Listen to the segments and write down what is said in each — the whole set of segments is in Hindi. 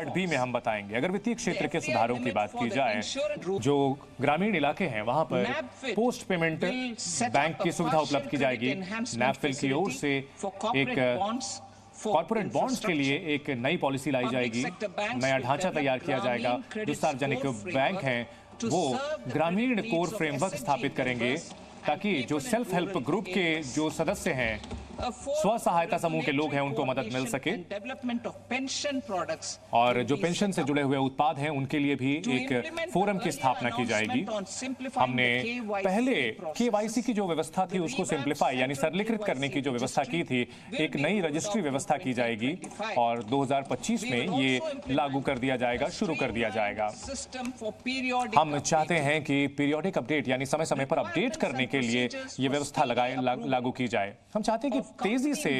पार्ट बी में हम बताएंगे। अगर वित्तीय क्षेत्र के सुधारों की बात की जाए, जो ग्रामीण इलाके हैं वहां पर पोस्ट पेमेंट बैंक की सुविधा उपलब्ध की जाएगी। नैपफिल की ओर से एक कॉर्पोरेट बॉन्ड्स के लिए एक नई पॉलिसी लाई जाएगी, नया ढांचा तैयार किया जाएगा। जो सार्वजनिक बैंक हैं वो ग्रामीण कोर फ्रेमवर्क स्थापित करेंगे ताकि जो सेल्फ हेल्प ग्रुप के जो सदस्य हैं, स्व सहायता समूह के लोग हैं, उनको मदद मिल सके। और जो पेंशन से जुड़े हुए उत्पाद हैं उनके लिए भी एक फोरम की स्थापना की जाएगी। हमने पहले केवाईसी की जो व्यवस्था थी उसको सिंप्लीफाई यानी सरलीकृत करने की जो व्यवस्था की थी, एक नई रजिस्ट्री व्यवस्था की जाएगी और 2025 में ये लागू कर दिया जाएगा, शुरू कर दिया जाएगा। हम चाहते हैं कि पीरियोडिक अपडेट यानी समय समय पर अपडेट करने के लिए ये व्यवस्था लागू की जाए। हम चाहते हैं कि तेजी से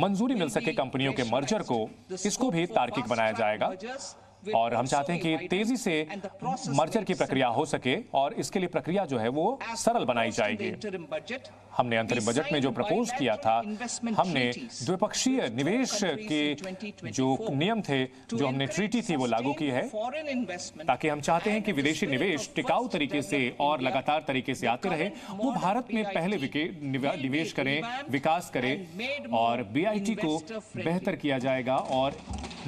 मंजूरी मिल सके कंपनियों के मर्जर को, इसको भी तार्किक बनाया जाएगा। और हम चाहते हैं कि तेजी से मर्जर की प्रक्रिया हो सके और इसके लिए प्रक्रिया जो है वो सरल बनाई जाएगी। हमने अंतरिम बजट में जो प्रपोज किया था, हमने द्विपक्षीय निवेश के जो नियम थे, जो हमने ट्रीटी थी, वो लागू की है, ताकि हम चाहते हैं कि विदेशी निवेश टिकाऊ तरीके से और लगातार तरीके से आते रहे। वो भारत में पहले निवेश करें, विकास करें और बीआईटी को बेहतर किया जाएगा और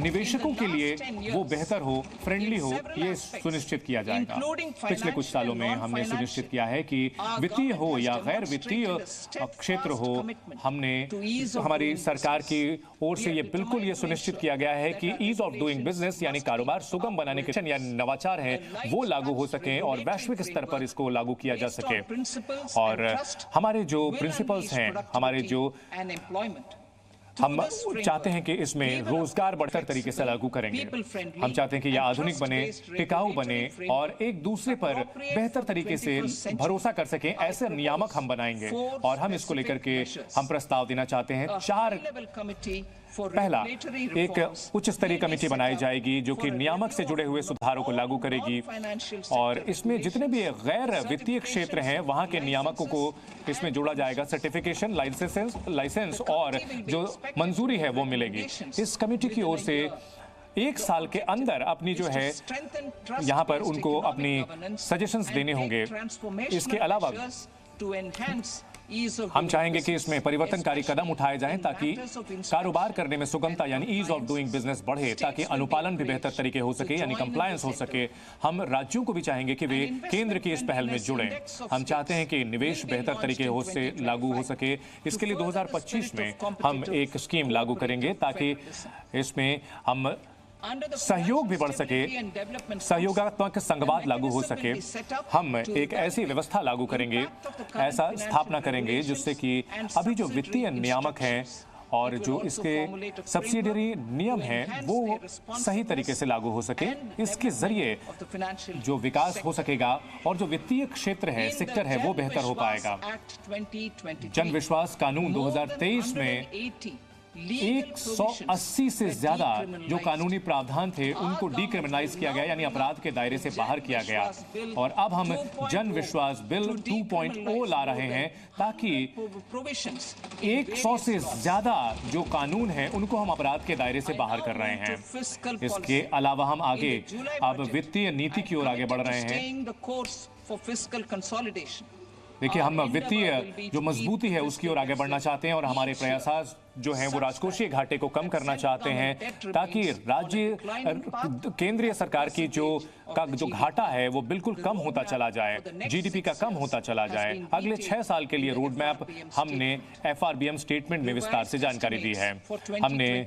निवेशकों के लिए वो बेहतर हो, फ्रेंडली हो, ये सुनिश्चित किया जाएगा। पिछले कुछ सालों में हमने सुनिश्चित किया है कि वित्तीय हो या गैर वित्तीय क्षेत्र हो, हमने हमारी सरकार की ओर से ये बिल्कुल ये सुनिश्चित किया गया है कि ईज ऑफ डूइंग बिजनेस यानी कारोबार सुगम बनाने के या नवाचार हैं वो लागू हो सके और वैश्विक स्तर पर इसको लागू किया जा सके। और हमारे जो प्रिंसिपल्स हैं, हमारे जो हम चाहते हैं कि इसमें रोजगार बढ़कर तरीके से लागू करेंगे। हम चाहते हैं कि यह आधुनिक बने, टिकाऊ बने और एक दूसरे पर बेहतर तरीके से भरोसा कर सकें, ऐसे नियामक हम बनाएंगे। और हम इसको लेकर के हम प्रस्ताव देना चाहते हैं। पहला, एक उच्च स्तरीय कमेटी बनाई जाएगी जो कि नियामक से जुड़े हुए सुधारों को लागू करेगी और इसमें जितने भी गैर वित्तीय क्षेत्र हैं वहां के नियामकों को इसमें जोड़ा जाएगा। सर्टिफिकेशन, लाइसेंस और जो मंजूरी है वो मिलेगी। इस कमेटी की ओर से 1 साल के अंदर अपनी जो है यहाँ पर उनको अपनी सजेशंस देने होंगे। इसके अलावा हम चाहेंगे कि इसमें परिवर्तनकारी कदम उठाए जाएं ताकि कारोबार करने में सुगमता यानी ईज ऑफ डूइंग बिजनेस बढ़े, ताकि अनुपालन भी बेहतर तरीके हो सके यानी कंप्लायंस हो सके। हम राज्यों को भी चाहेंगे कि वे केंद्र की इस पहल में जुड़ें। हम चाहते हैं कि निवेश बेहतर तरीके से लागू हो सके। इसके लिए 2025 में हम एक स्कीम लागू करेंगे ताकि इसमें हम सहयोग भी बढ़ सके, सहयोगात्मक संघवाद लागू हो सके। हम एक ऐसी व्यवस्था लागू करेंगे, ऐसा स्थापना करेंगे जिससे कि अभी जो वित्तीय नियामक हैं और जो इसके सब्सिडियरी नियम हैं वो सही तरीके से लागू हो सके। इसके जरिए जो विकास हो सकेगा और जो वित्तीय क्षेत्र है, सेक्टर है, वो बेहतर हो पाएगा। जन विश्वास कानून 2023 में 180 से ज्यादा जो कानूनी प्रावधान थे उनको डीक्रिमिनलाइज किया गया यानी अपराध के दायरे से बाहर किया गया। और अब हम जन विश्वास बिल 2.0 ला रहे हैं ताकि 100 से ज्यादा जो कानून है उनको हम अपराध के दायरे से बाहर कर रहे हैं। इसके अलावा हम आगे अब वित्तीय नीति की ओर आगे बढ़ रहे हैं। देखिए, हम वित्तीय जो मजबूती है उसकी ओर आगे बढ़ना चाहते हैं और हमारे प्रयास जो हैं वो राजकोषीय घाटे को कम करना चाहते हैं ताकि राज्य केंद्रीय सरकार की जो घाटा है वो बिल्कुल कम होता चला जाए, जीडीपी का कम होता चला जाए। अगले 6 साल के लिए रोड मैप हमने एफआरबीएम स्टेटमेंट में विस्तार से जानकारी दी है। हमने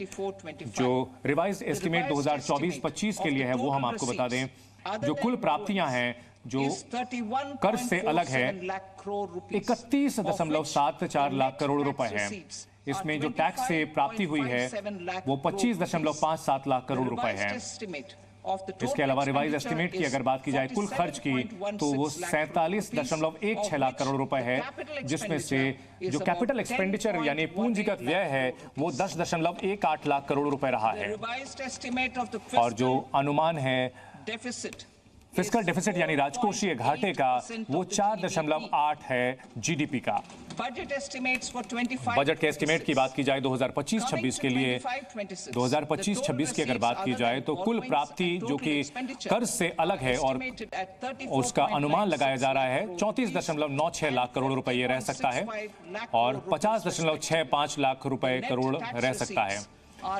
जो रिवाइज एस्टिमेट 2024-25 के लिए है वो हम आपको बता दें। जो कुल प्राप्तियां हैं जो कर्ज से अलग है 31.74 लाख करोड़ रुपए है। इसमें जो टैक्स से प्राप्ति हुई है वो 25.57 लाख करोड़ रुपए है। इसके अलावा रिवाइज एस्टिमेट की अगर बात की जाए कुल खर्च की तो वो 47.16 लाख करोड़ रुपए है, जिसमें से जो कैपिटल एक्सपेंडिचर यानी पूंजीगत व्यय है वो 10.18 लाख करोड़ रुपए रहा है। और जो अनुमान है फिस्कल डेफिसिट यानी राजकोषीय घाटे का वो 4.8 है जीडीपी का। बजट के एस्टिमेट की बात की जाए 2025-26 के लिए, 2025-26 की अगर बात की जाए तो कुल प्राप्ति जो कि कर्ज से अलग है और उसका अनुमान लगाया जा रहा है 34.96 लाख करोड़ रुपए ये रह सकता है और 50.65 लाख रुपए करोड़ रह सकता है।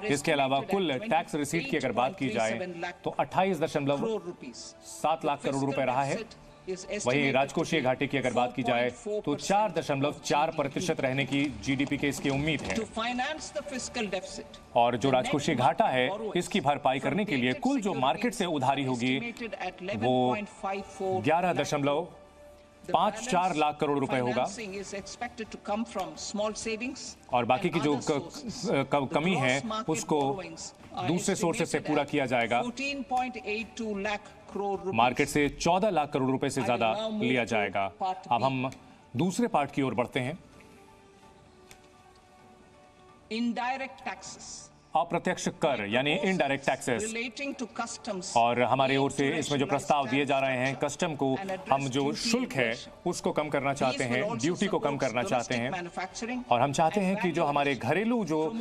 इसके अलावा कुल टैक्स रिसीट की अगर बात की जाए तो 28.7 लाख करोड़ रुपए रहा है। वहीं राजकोषीय घाटे की अगर बात की जाए तो 4.4% रहने की जीडीपी के इसकी उम्मीद है। और जो राजकोषीय घाटा है इसकी भरपाई करने के लिए कुल जो मार्केट से उधारी होगी वो 11.54 लाख करोड़ रुपए होगा और बाकी की जो कमी है उसको दूसरे सोर्सेस से पूरा किया जाएगा। मार्केट से 14 लाख करोड़ रुपए से ज्यादा लिया जाएगा। अब हम दूसरे पार्ट की ओर बढ़ते हैं। इनडायरेक्ट टैक्सेस, अप्रत्यक्ष कर यानी इनडायरेक्ट टैक्सेस, और हमारे ओर से इसमें जो प्रस्ताव दिए जा रहे हैं कस्टम को हम जो शुल्क है उसको कम करना चाहते हैं, ड्यूटी को कम करना चाहते हैं और हम चाहते हैं कि जो हमारे घरेलू जो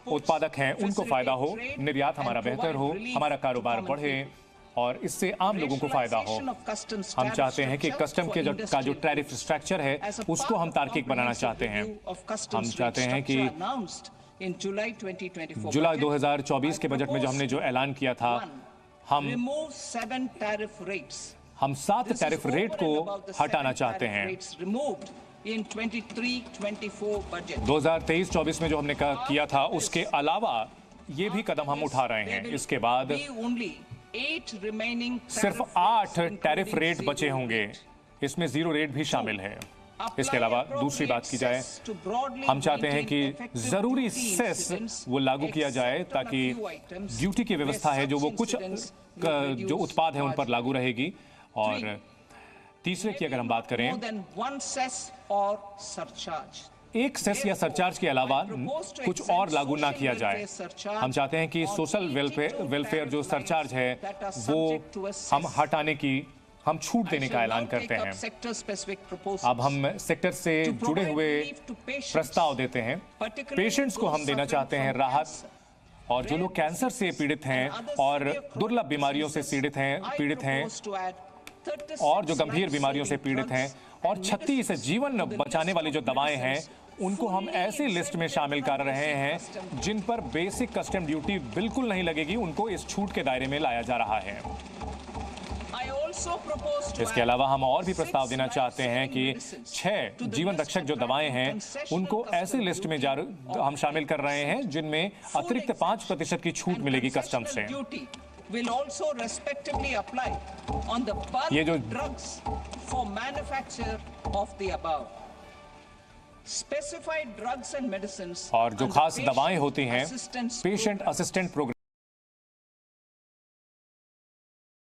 उत्पादक हैं उनको फायदा हो, निर्यात हमारा बेहतर हो, हमारा कारोबार बढ़े और इससे आम लोगों को फायदा हो। हम चाहते हैं कि कस्टम के जो टैरिफ स्ट्रक्चर है उसको हम तार्किक बनाना चाहते हैं। हम चाहते हैं कि जुलाई 2024 के बजट में जो हमने जो ऐलान किया था हम 7 टैरिफ रेट को हटाना चाहते हैं। 2023-24 में जो हमने किया था उसके अलावा ये भी कदम हम उठा रहे हैं। इसके बाद सिर्फ 8 टैरिफ रेट बचे होंगे, इसमें 0 रेट भी शामिल है। इसके अलावा दूसरी बात की जाए हम चाहते हैं कि जरूरी सेस वो लागू किया जाए ताकि ड्यूटी की व्यवस्था है जो वो कुछ जो उत्पाद है उन पर लागू रहेगी। और तीसरे की अगर हम बात करें एक सेस या सरचार्ज के अलावा कुछ और लागू ना किया जाए। हम चाहते हैं कि सोशल वेलफेयर जो सरचार्ज है वो हम हटाने की हम छूट देने का ऐलान करते हैं। अब हम सेक्टर से जुड़े हुए प्रस्ताव देते हैं। पेशेंट्स को हम देना चाहते हैं राहत, और जो लोग कैंसर से पीड़ित हैं और दुर्लभ बीमारियों से पीड़ित हैं और जो गंभीर बीमारियों से पीड़ित हैं और 36 जीवन बचाने वाली जो दवाएं हैं उनको हम ऐसी लिस्ट में शामिल कर रहे हैं जिन पर बेसिक कस्टम ड्यूटी बिल्कुल नहीं लगेगी, उनको इस छूट के दायरे में लाया जा रहा है। इसके अलावा हम और भी प्रस्ताव देना चाहते हैं कि 6 जीवन रक्षक जो दवाएं हैं उनको ऐसी लिस्ट में हम शामिल कर रहे हैं जिनमें अतिरिक्त 5% की छूट मिलेगी कस्टम से। ये जो और जो खास दवाएं होती हैं पेशेंट असिस्टेंट प्रोग्राम